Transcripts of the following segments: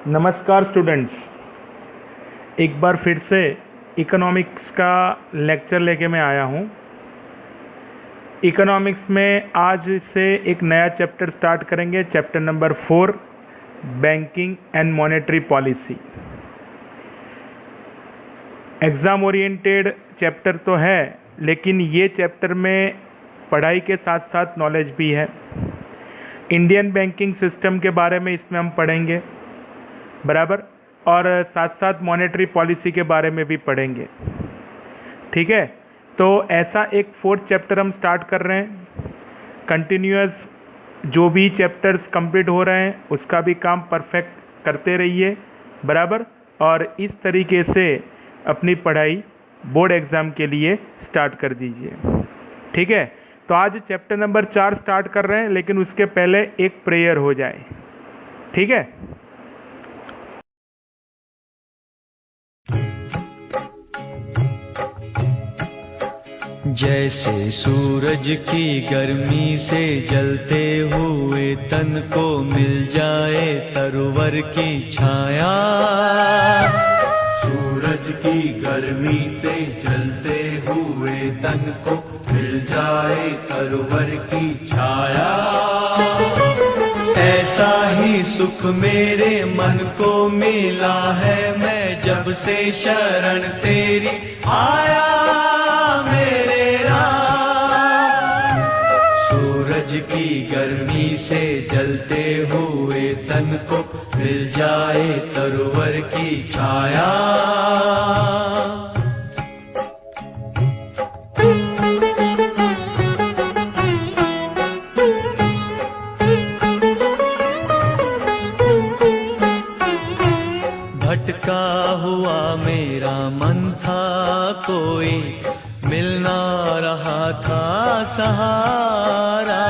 नमस्कार स्टूडेंट्स, एक बार फिर से इकोनॉमिक्स का लेक्चर लेके मैं आया हूँ। इकोनॉमिक्स में आज से एक नया चैप्टर स्टार्ट करेंगे, chapter number 4, banking and monetary policy. Exam oriented chapter तो है, लेकिन ये चैप्टर में पढ़ाई के साथ साथ नॉलेज भी है। इंडियन बैंकिंग सिस्टम के बारे में इसमें हम पढ़ेंगे बराबर, और साथ साथ मॉनेटरी पॉलिसी के बारे में भी पढ़ेंगे। ठीक है, तो ऐसा एक 4th चैप्टर हम स्टार्ट कर रहे हैं। कंटिन्यूअस जो भी चैप्टर्स कंप्लीट हो रहे हैं उसका भी काम परफेक्ट करते रहिए बराबर, और इस तरीके से अपनी पढ़ाई बोर्ड एग्ज़ाम के लिए स्टार्ट कर दीजिए। ठीक है, तो आज चैप्टर नंबर 4 स्टार्ट कर रहे हैं, लेकिन उसके पहले एक प्रेयर हो जाए। ठीक है, जैसे सूरज की गर्मी से जलते हुए तन को मिल जाए तरवर की छाया। सूरज की गर्मी से जलते हुए तन को मिल जाए तरवर की छाया। ऐसा ही सुख मेरे मन को मिला है, मैं जब से शरण तेरी आया मेरे राम। सूरज की गर्मी से जलते हुए तन को मिल जाए तरवर की छाया। भटका हुआ मेरा मन था, कोई मिल ना रहा था सहारा।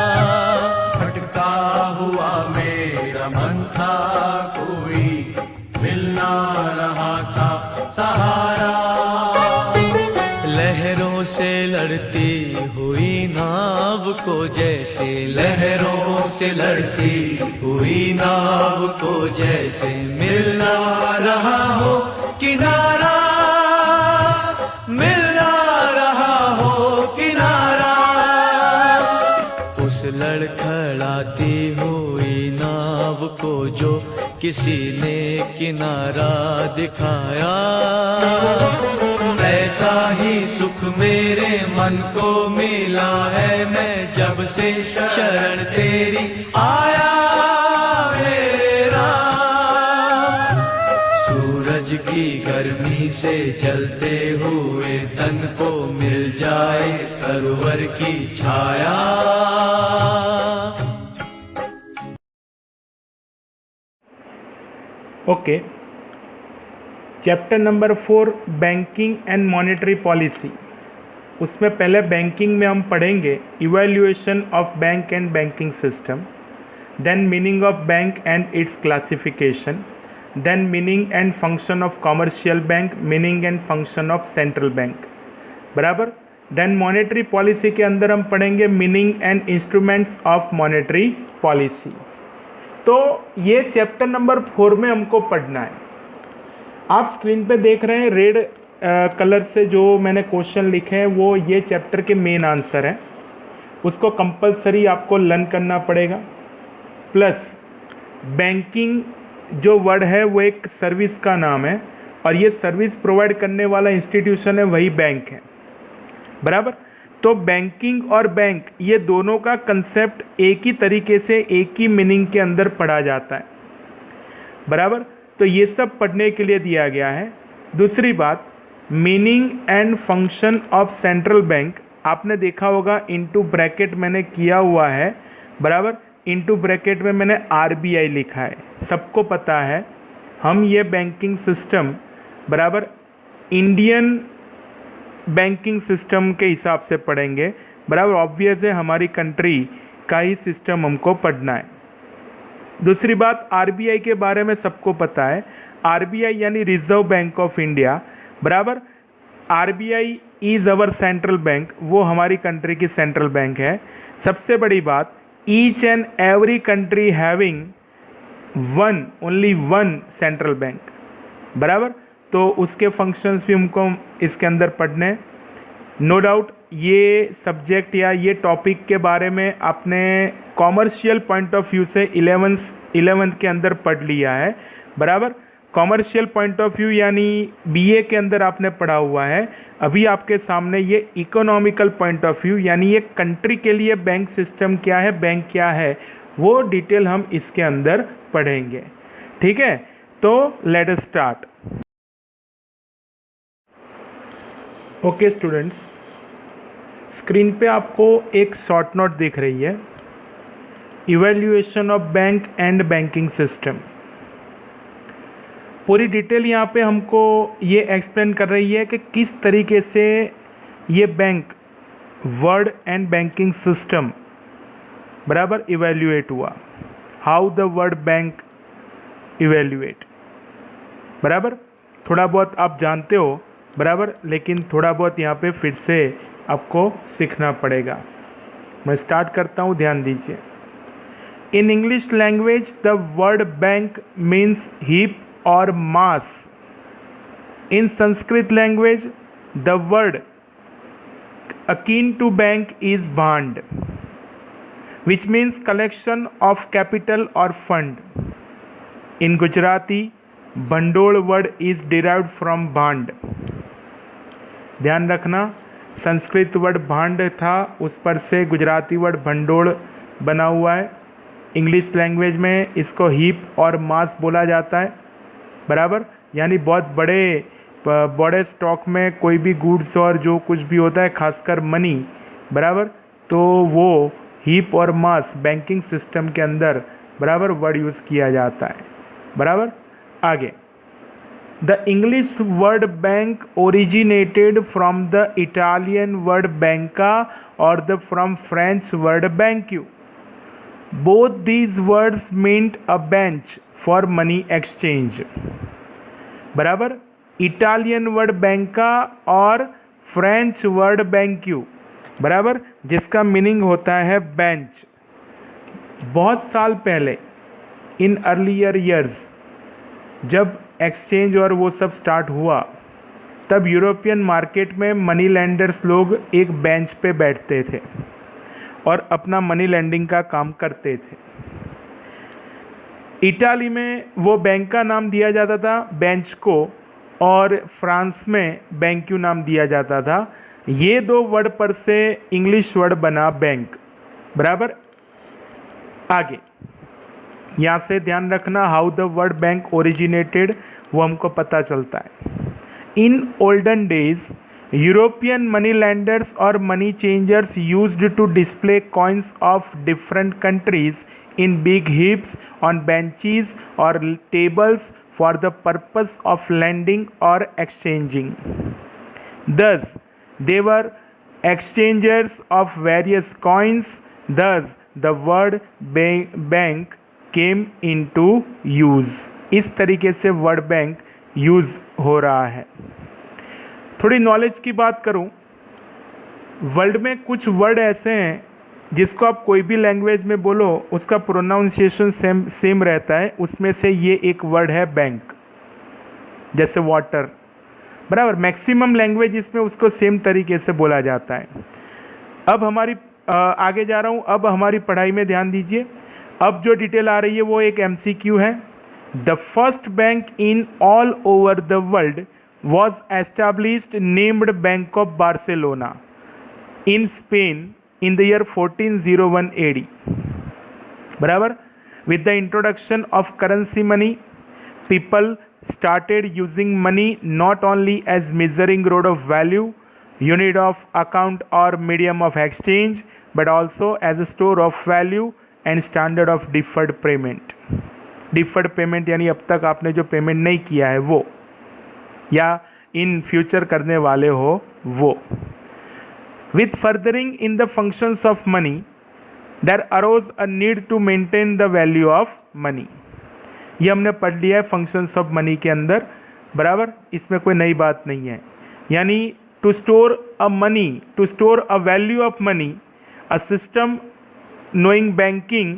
भटका हुआ मेरा मन था, कोई मिल ना रहा था सहारा। लहरों से लड़ती हुई नाव को, जैसे लहरों से लड़ती हुई नाव को, जैसे मिल ना रहा हो किनारा, मिल ना रहा हो किनारा। उस लड़खड़ाती हुई नाव को जो किसी ने किनारा दिखाया, ऐसा ही सुख मेरे मन को मिला है, मैं जब से शरण तेरी आया मेरे राम। सूरज की गर्मी से जलते हुए तन को मिल जाए तरवर की छाया। Okay. Chapter number 4, banking and monetary policy. उसमें पहले बैंकिंग में हम पढ़ेंगे evaluation of bank and banking system, then meaning of bank and its classification, then meaning and function of commercial bank, meaning and function of central bank बराबर। Then monetary policy के अंदर हम पढ़ेंगे meaning and instruments of monetary policy. तो ये chapter number 4 में हमको पढ़ना है। आप स्क्रीन पे देख रहे हैं रेड कलर से जो मैंने क्वेश्चन लिखे हैं, वो ये चैप्टर के मेन आंसर हैं। उसको कंपलसरी आपको लर्न करना पड़ेगा। प्लस बैंकिंग जो वर्ड है वो एक सर्विस का नाम है, और ये सर्विस प्रोवाइड करने वाला इंस्टीट्यूशन है, वही बैंक है बराबर। तो बैंकिंग और बैंक ये दोनों का कंसेप्ट एक ही तरीके से एक ही मीनिंग के अंदर पढ़ा जाता है बराबर। तो ये सब पढ़ने के लिए दिया गया है। दूसरी बात, meaning and function of central bank आपने देखा होगा, इनटू ब्रैकेट मैंने किया हुआ है बराबर। इनटू ब्रैकेट में मैंने RBI लिखा है। सबको पता है हम ये बैंकिंग सिस्टम बराबर इंडियन बैंकिंग सिस्टम के हिसाब से पढ़ेंगे बराबर। ऑब्वियस है हमारी कंट्री का ही सिस्टम हमको पढ़ना है। दूसरी बात, RBI के बारे में सबको पता है। RBI यानी रिजर्व बैंक ऑफ इंडिया बराबर। RBI is our central bank, वो हमारी कंट्री की सेंट्रल बैंक है। सबसे बड़ी बात, each and every country having one, only one central bank, बराबर। तो उसके फंक्शंस भी हमको इसके अंदर पढ़ने हैं। नो डाउट ये सब्जेक्ट या ये टॉपिक के बारे में आपने कॉमर्शियल पॉइंट ऑफ व्यू से 11th के अंदर पढ़ लिया है, बराबर। कॉमर्शियल पॉइंट ऑफ व्यू यानी बीए के अंदर आपने पढ़ा हुआ है। अभी आपके सामने ये इकोनॉमिकल पॉइंट ऑफ व्यू यानी ये कंट्री के लिए बैंक सिस्टम क्या है, बैंक क्या है, वो डिटेल हम इसके अंदर पढ़ेंगे, ठीक है। तो let us start. Okay students, screen पे आपको एक शॉर्ट नोट दिख रही है, evaluation of bank and banking system. पूरी डिटेल यहाँ पे हमको ये एक्सप्लेन कर रही है कि किस तरीके से ये bank word and banking system बराबर इवैल्यूएट हुआ, how the word bank evaluate, बराबर। थोड़ा बहुत आप जानते हो, बराबर, लेकिन थोड़ा बहुत यहाँ पे फिर से आपको सीखना पड़ेगा। मैं स्टार्ट करता हूँ, ध्यान दीजिए। In English language the word bank means heap और mass. In Sanskrit language the word akin to bank is band, which means collection of capital or fund. In Gujarati, भंडोल word is derived from band. ध्यान रखना, Sanskrit word भांड था, उस पर से Gujarati word भंडोल बना हुआ है। इंग्लिश लैंग्वेज में इसको हीप और मास बोला जाता है, बराबर। यानी बहुत बड़े स्टॉक में कोई भी गुड्स और जो कुछ भी होता है, खासकर मनी, बराबर, तो वो हीप और मास बैंकिंग सिस्टम के अंदर बराबर वर्ड यूज़ किया जाता है, बराबर। आगे, the English word bank originated from the Italian word banca और the from French word banque. Both these words meant a bench for money exchange, बराबर। इटालियन वर्ड बैंका और फ्रेंच वर्ड बैंक्यू, बराबर, जिसका मीनिंग होता है bench. बहुत साल पहले, इन अर्लियर ईयर्स, जब एक्सचेंज और वो सब स्टार्ट हुआ, तब यूरोपियन मार्केट में मनी लेंडर्स लोग एक बेंच पे बैठते थे और अपना मनी लेंडिंग का काम करते थे। इटाली में वो बैंक का नाम दिया जाता था बेंच को, और फ्रांस में बैंक्यू नाम दिया जाता था। ये दो वर्ड पर से इंग्लिश वर्ड बना बैंक, बराबर। आगे यहाँ से ध्यान रखना, how the word bank originated, वो हमको पता चलता है। In olden days European money lenders और money changers used to display coins of different countries in big heaps on benches or tables for the purpose of lending or exchanging. Thus, they were exchangers of various coins. Thus, the word bank came into use. इस तरीके से word bank use हो रहा है। थोड़ी knowledge की बात करूं, वर्ल्ड में कुछ वर्ड ऐसे हैं जिसको आप कोई भी लैंग्वेज में बोलो उसका प्रोनाउंसिएशन सेम रहता है। उसमें से ये एक वर्ड है बैंक, जैसे वाटर, बराबर। मैक्सिमम लैंग्वेज इसमें उसको सेम तरीके से बोला जाता है। अब हमारी आगे जा रहा हूँ, अब हमारी पढ़ाई में ध्यान दीजिए। अब जो डिटेल आ रही है वो एक MCQ है। The first bank in all over the world was established named bank of Barcelona in Spain in the year 1401 AD, बराबर। With the introduction of currency money, people started using money not only as measuring rod of value, unit of account or medium of exchange, but also as a store of value and standard of deferred payment. Deferred payment यानी अब तक आपने जो payment नहीं किया है वो, या इन फ्यूचर करने वाले हो वो। With furthering in the functions of money, there arose a need to maintain the value of money. ये हमने पढ़ लिया है फंक्शंस ऑफ मनी के अंदर, बराबर। इसमें कोई नई बात नहीं है। यानी to store a money, to store a value of money, a system knowing banking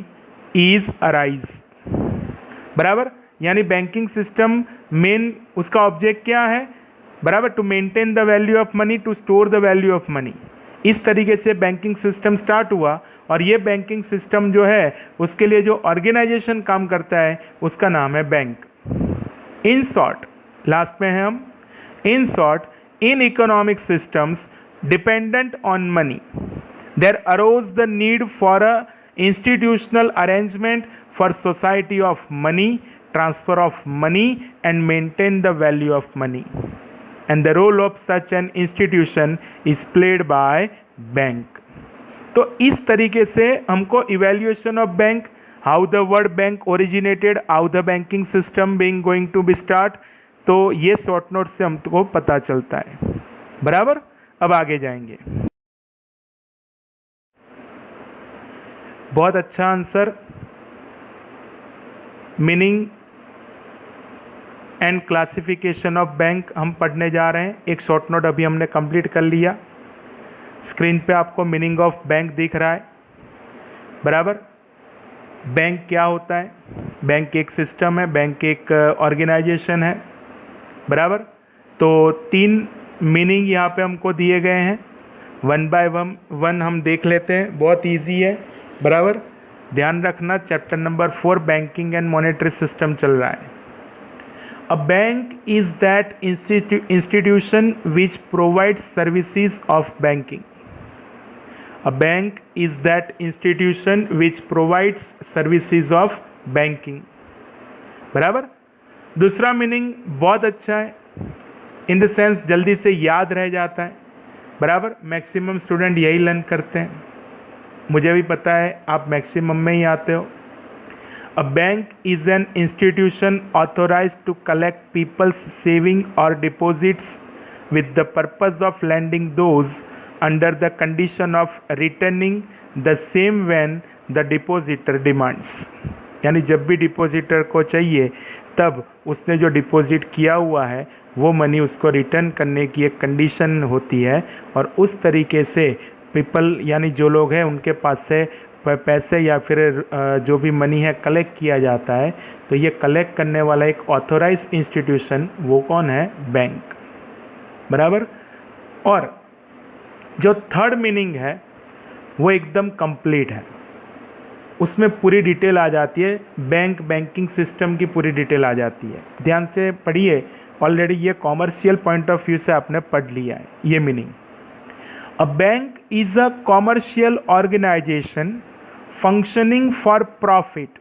is arise. बराबर। यानी बैंकिंग सिस्टम मेन उसका ऑब्जेक्ट क्या है, बराबर, to maintain the value of money, to store the value of money. इस तरीके से banking system start हुआ और ये बैंकिंग सिस्टम जो है उसके लिए जो ऑर्गेनाइजेशन काम करता है उसका नाम है बैंक। इन शॉर्ट, लास्ट में है हम, in short, in economic systems dependent on money there arose the need for a institutional arrangement for society of money, transfer of money and maintain the value of money, and the role of such an institution is played by bank। तो इस तरीके से हमको evaluation of bank, how the word bank originated, how the banking system being going to be start, तो ये short note से हमको पता चलता है, बराबर। अब आगे जाएंगे। बहुत अच्छा answer. Meaning and classification of bank हम पढ़ने जा रहे हैं। एक शॉर्ट नोट अभी हमने कंप्लीट कर लिया। स्क्रीन पे आपको मीनिंग ऑफ बैंक दिख रहा है, बराबर। बैंक क्या होता है? बैंक एक सिस्टम है, बैंक एक ऑर्गेनाइजेशन है, बराबर। तो 3 मीनिंग यहाँ पे हमको दिए गए हैं, वन बाय वन हम देख लेते हैं। बहुत ईजी है, बराबर। ध्यान रखना, chapter number 4 banking and monetary system चल रहा है। A bank is that institution which provides services of banking. A bank is that institution which provides services of banking, बराबर। दूसरा मीनिंग बहुत अच्छा है, इन द सेंस जल्दी से याद रह जाता है, बराबर। मैक्सिमम स्टूडेंट यही लर्न करते हैं, मुझे भी पता है आप मैक्सिमम में ही आते हो। A bank is an institution authorised to collect people's saving और deposits with the purpose of lending those under the condition of returning the same when the depositor demands. यानी जब भी डिपॉजिटर को चाहिए तब उसने जो डिपॉजिट किया हुआ है वो मनी उसको रिटर्न करने की एक कंडीशन होती है, और उस तरीके से पीपल यानी जो लोग हैं उनके पास से पैसे या फिर जो भी मनी है कलेक्ट किया जाता है। तो ये कलेक्ट करने वाला एक ऑथोराइज इंस्टीट्यूशन वो कौन है? बैंक, बराबर। और जो थर्ड मीनिंग है वो एकदम कंप्लीट है, उसमें पूरी डिटेल आ जाती है, बैंकिंग सिस्टम की पूरी डिटेल आ जाती है। ध्यान से पढ़िए, ऑलरेडी ये कॉमर्शियल पॉइंट ऑफ व्यू से आपने पढ़ लिया है ये meaning. A bank is a commercial organization functioning for profit,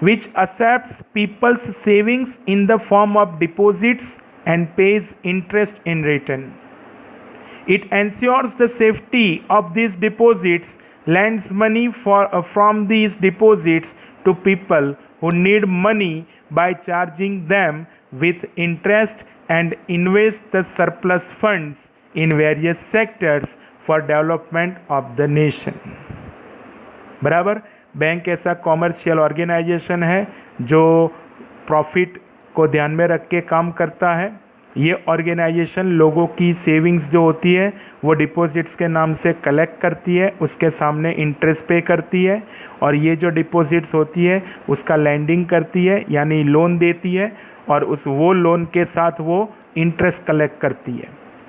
which accepts people's savings in the form of deposits and pays interest in return. It ensures the safety of these deposits, lends money from these deposits to people who need money by charging them with interest, and invests the surplus funds in various sectors for development of the nation, बराबर। Bank ऐसा commercial organisation है जो profit को ध्यान में रख के काम करता है। ये ऑर्गेनाइजेशन लोगों की सेविंग्स जो होती है वो डिपॉजिट्स के नाम से कलेक्ट करती है, उसके सामने इंटरेस्ट पे करती है, और ये जो डिपॉजिट्स होती है उसका लैंडिंग करती है यानी लोन देती है, और वो लोन के साथ वो इंटरेस्ट कलेक्ट करती है,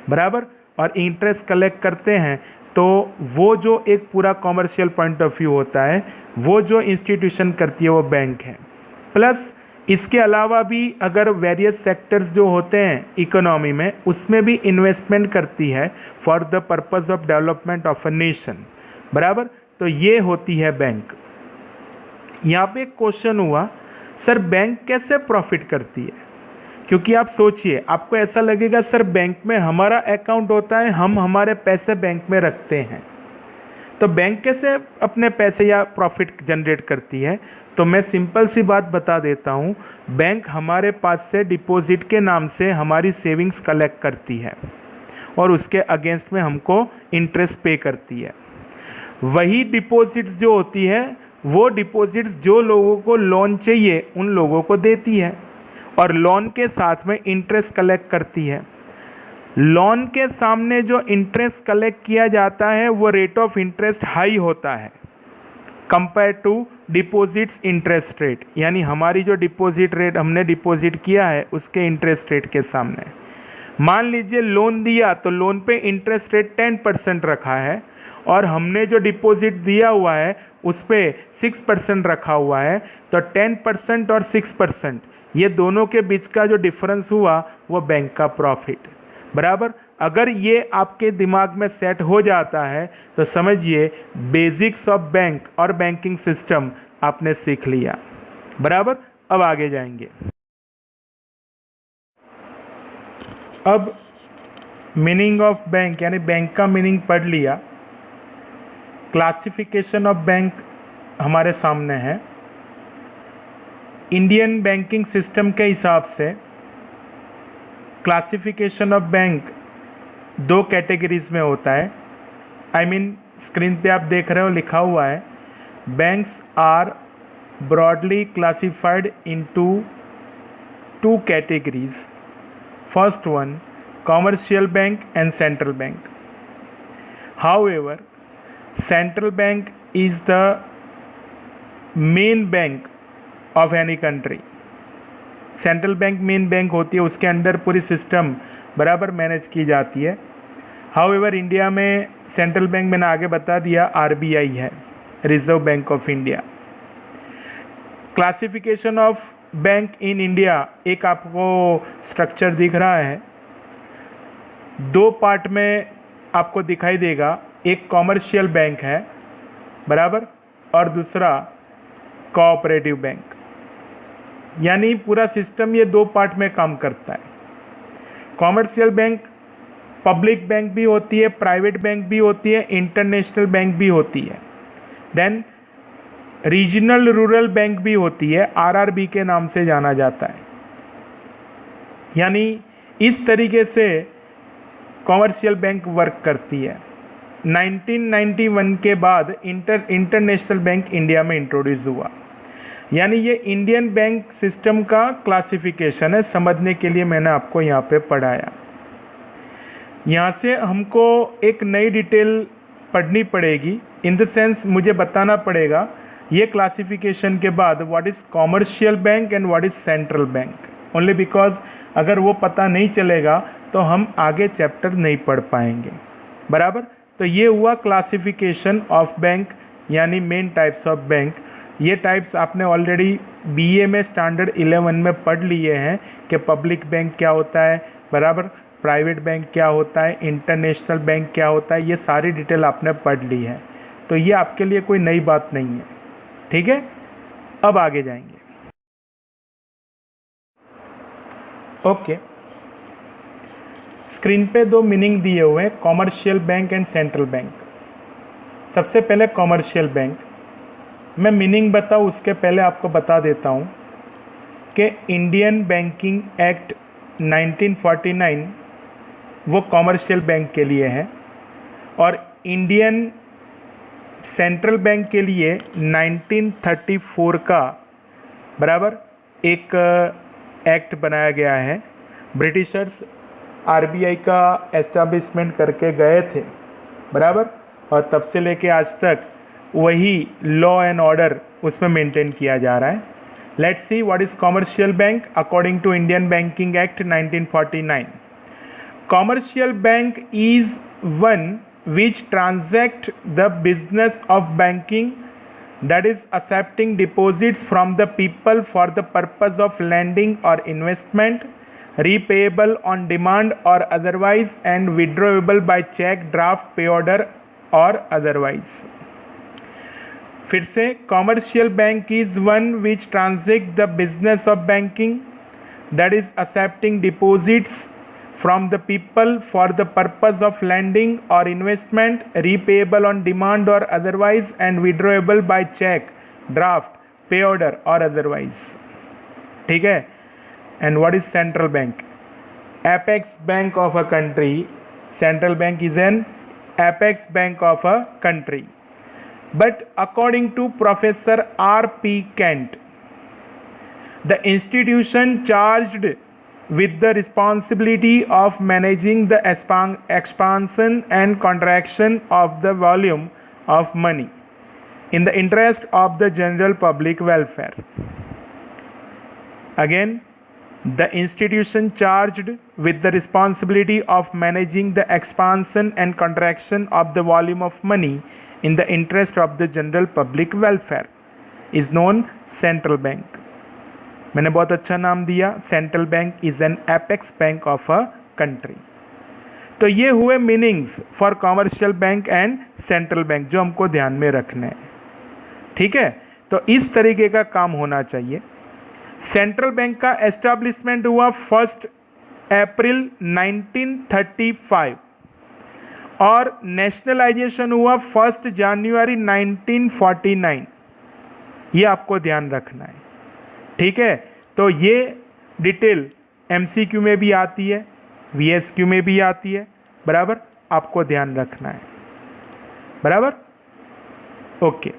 बराबर। और इंटरेस्ट कलेक्ट करते हैं तो वो जो एक पूरा कॉमर्शियल पॉइंट ऑफ व्यू होता है वो जो इंस्टीट्यूशन करती है वो बैंक है। प्लस इसके अलावा भी अगर वेरियस सेक्टर्स जो होते हैं इकोनॉमी में उसमें भी इन्वेस्टमेंट करती है for the purpose of development of a nation, बराबर। तो ये होती है बैंक। यहाँ पे एक क्वेश्चन हुआ, सर बैंक कैसे प्रॉफिट करती है? क्योंकि आप सोचिए, आपको ऐसा लगेगा सर बैंक में हमारा अकाउंट होता है, हम हमारे पैसे बैंक में रखते हैं, तो बैंक कैसे अपने पैसे या प्रॉफिट जनरेट करती है? तो मैं सिंपल सी बात बता देता हूँ, बैंक हमारे पास से डिपॉजिट के नाम से हमारी सेविंग्स कलेक्ट करती है और उसके अगेंस्ट में हमको इंटरेस्ट पे करती है। वही डिपॉजिट्स जो होती है वो डिपॉजिट्स जो लोगों को लोन चाहिए उन लोगों को देती है, और लोन के साथ में इंटरेस्ट कलेक्ट करती है। लोन के सामने जो इंटरेस्ट कलेक्ट किया जाता है वो रेट ऑफ इंटरेस्ट हाई होता है, compare to deposits interest rate, यानी हमारी जो डिपॉजिट रेट हमने डिपॉजिट किया है उसके इंटरेस्ट रेट के सामने। मान लीजिए लोन दिया तो लोन पे इंटरेस्ट रेट 10% रखा है और हमने जो डिपॉजिट दिया हुआ है उस पर 6% रखा हुआ है, तो 10% और 6% ये दोनों के बीच का जो डिफरेंस हुआ वो बैंक का प्रॉफिट। बराबर, अगर ये आपके दिमाग में सेट हो जाता है तो समझिए बेसिक्स ऑफ बैंक और बैंकिंग सिस्टम आपने सीख लिया। बराबर, अब आगे जाएंगे। अब मीनिंग ऑफ बैंक यानी बैंक का मीनिंग पढ़ लिया। क्लासिफिकेशन ऑफ बैंक हमारे सामने है। इंडियन बैंकिंग सिस्टम के हिसाब से क्लासिफिकेशन ऑफ बैंक 2 कैटेगरीज में होता है। स्क्रीन पे आप देख रहे हो लिखा हुआ है, banks are broadly classified into 2 categories. First one, commercial bank and central bank. However, central bank is the main bank of any country. Central bank main bank होती है, उसके अंडर पूरी सिस्टम बराबर मैनेज की जाती है। हाउएवर इंडिया में central bank मैंने आगे बता दिया आरबीआई है, reserve bank of India. Classification of bank in India, एक आपको स्ट्रक्चर दिख रहा है, 2 पार्ट में आपको दिखाई देगा। एक कॉमर्शियल बैंक है बराबर, और दूसरा कोऑपरेटिव बैंक, यानी पूरा सिस्टम ये 2 पार्ट में काम करता है। कॉमर्शियल बैंक पब्लिक बैंक भी होती है, प्राइवेट बैंक भी होती है, इंटरनेशनल बैंक भी होती है, देन रीजनल रूरल बैंक भी होती है, आरआरबी के नाम से जाना जाता है। यानी इस तरीके से कॉमर्शियल बैंक वर्क करती है। 1991 के बाद इंटरनेशनल बैंक इंडिया में इंट्रोड्यूस हुआ, यानी ये इंडियन बैंक सिस्टम का क्लासिफिकेशन है। समझने के लिए मैंने आपको यहाँ पे पढ़ाया। यहाँ से हमको एक नई डिटेल पढ़नी पड़ेगी, इन द सेंस मुझे बताना पड़ेगा ये क्लासिफिकेशन के बाद what is commercial bank and what is central bank, only because अगर वो पता नहीं चलेगा तो हम आगे चैप्टर नहीं पढ़ पाएंगे। बराबर, तो ये हुआ क्लासिफिकेशन ऑफ बैंक यानी मेन टाइप्स ऑफ बैंक। ये टाइप्स आपने ऑलरेडी बीए में स्टैंडर्ड 11 में पढ़ लिए हैं कि पब्लिक बैंक क्या होता है, बराबर, प्राइवेट बैंक क्या होता है, इंटरनेशनल बैंक क्या होता है, ये सारी डिटेल आपने पढ़ ली है, तो ये आपके लिए कोई नई बात नहीं है। ठीक है, अब आगे जाएंगे। ओके, स्क्रीन पे 2 मीनिंग दिए हुए हैं, commercial bank and central bank. सबसे पहले कॉमर्शियल बैंक, मैं मीनिंग बताऊँ उसके पहले आपको बता देता हूँ कि इंडियन बैंकिंग एक्ट 1949 वो कॉमर्शियल बैंक के लिए है, और इंडियन सेंट्रल बैंक के लिए 1934 का बराबर एक एक्ट बनाया गया है। ब्रिटिशर्स आरबीआई का एस्टैब्लिशमेंट करके गए थे बराबर, और तब से लेके आज तक वही लॉ एंड ऑर्डर उसमें मेंटेन किया जा रहा है। Let's see what is commercial bank according to Indian Banking Act 1949। Commercial bank is one which transact the business of banking, that is accepting deposits from the people for the purpose of lending or investment, repayable on demand or otherwise, and withdrawable by check, draft, pay order or otherwise। फिर से, commercial bank is one which transact the business of banking, that is accepting deposits from the people for the purpose of lending or investment, repayable on demand or otherwise, and withdrawable by check, draft, pay order or otherwise। ठीक है, and what is central bank? Apex bank of a country, central bank is an apex bank of a country, but according to Professor R.P. Kent, the institution charged with the responsibility of managing the expansion and contraction of the volume of money in the interest of the general public welfare. Again, the institution charged with the responsibility of managing the expansion and contraction of the volume of money in the interest of the general public welfare is known central bank. मैंने बहुत अच्छा नाम दिया, central bank is an apex bank of a country. तो ये हुए meanings for commercial bank and central bank जो हमको ध्यान में रखना है. ठीक है, तो इस तरीके का काम होना चाहिए. सेंट्रल बैंक का एस्टैब्लिशमेंट हुआ 1 अप्रैल 1935 और नेशनलाइजेशन हुआ 1 जनवरी 1949. ये आपको ध्यान रखना है. ठीक है, तो ये डिटेल MCQ में भी आती है, VSQ में भी आती है. बराबर, आपको ध्यान रखना है. बराबर, ओके.